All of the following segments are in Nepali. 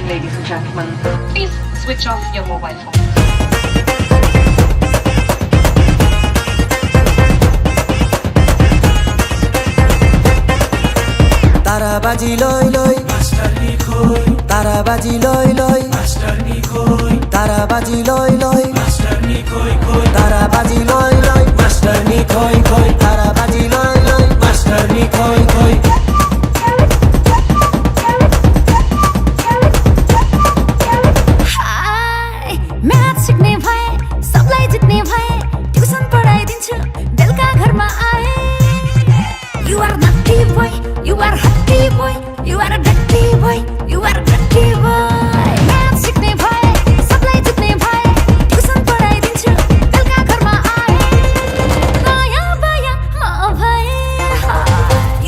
evening, ladies and gentlemen. Please switch off your mobile phones. ताराबाजी लय लय मास्टरनी खोय ताराबाजी लय लय मास्टरनी खोय ताराबाजी लय लय मास्टरनी खोय खोय ताराबाजी लय लय मास्टरनी खोय खोय ताराबाजी लय लय मास्टरनी खोय खोय हाय म्याथ सिक्ने भए सबलाई जित्ने भए ट्युसन पढाइदिन्छु बेलुका घरमा आए You are naughty boy, you are hotty boy, you are a dirty boy, you are a dirty boy. Math सिक्ने भए सबलाई जित्ने भए ट्युसन पढाइदिन्छु बेलुका घरमा आए नयाँ बायाँ म भए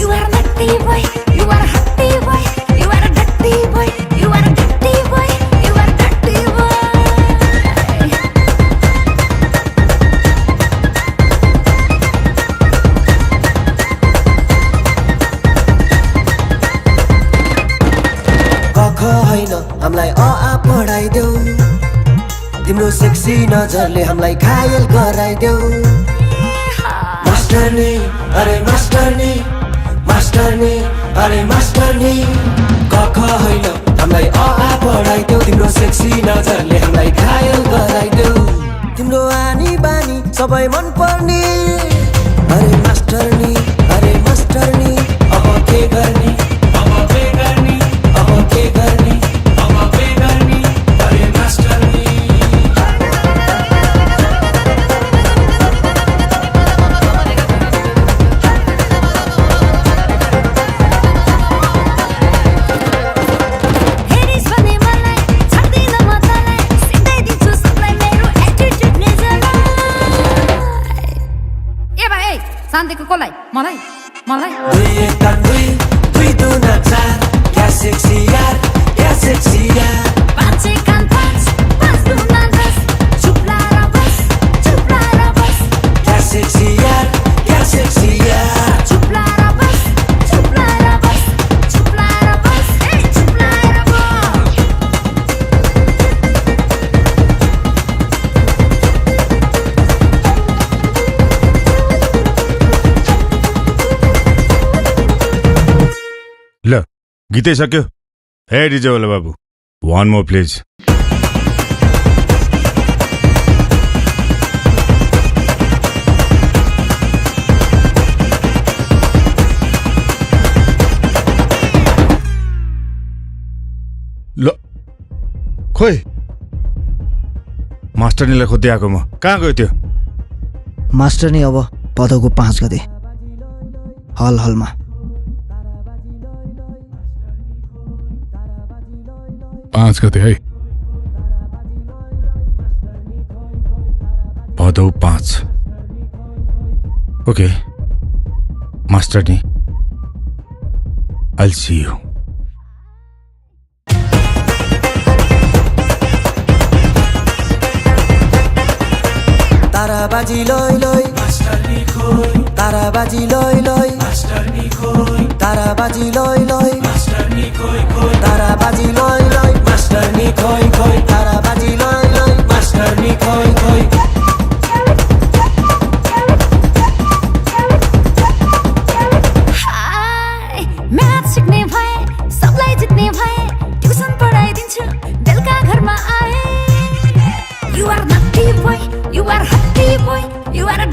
You are naughty boy, you are hotty boy, you are a dirty boy, you are a dirty boy, you are a dirty boy. कख हैन हामीलाई अ आ पढाइदेऊ तिम्रो सेक्सी नजरले हामीलाई घायल गराइदेऊ मास्टरनी अरे मास्टरनी मास्टरनी अरे मास्टरनी कख हैन हामीलाई अ आ पढाइदेऊ तिम्रो सेक्सी नजरले हामीलाई घायल गराइदेऊ तिम्रो आनी बानी सबै मन पर्ने अरे मास्टरनी अब के गर्ने अब के गर्ने अब के गर्ने अब के गर्ने अरे मास्टरनी हेरिस भने मलाई छाड्दिन म तँलाई सिकाइदिन्छु सबलाई मेरो एटिट्युडले जलाई ए भाइ ए शान्तिको कसलाई मलाई मलाई दुई एक तान दुई दुई दुना चार क्या सेक्सी यार पाँच एक कान पाँच दुना दस चुप लाएर बस क्या सेक्सी यार चुप लाएर बस ए चुप लाएर बस ल गीतै सक्यो हे डिजे वाला बाबु वान मोर प्लिज ल खोइ मास्टरनीलाई खोज्दै आएको म कहाँ गयो त्यो मास्टरनी अब भदौको 5 गते हलमा 5 गते है भदौ 5 ओके मास्टरनी I'll see you ताराबाजी लय लय मास्टरनी खोय ताराबाजी लय लय मास्टरनी खोय ताराबाजी लय लय मास्टरनी खोय खोय ताराबाजी लय लय मास्टरनी खोय खोय ताराबाजी लय लय मास्टरनी खोय खोय हाय म्याथ सिक्ने भए सबलाई जित्ने भए ट्युसन पढाइदिन्छु बेलुका घरमा आए You are naughty boy, you are hotty boy, you are a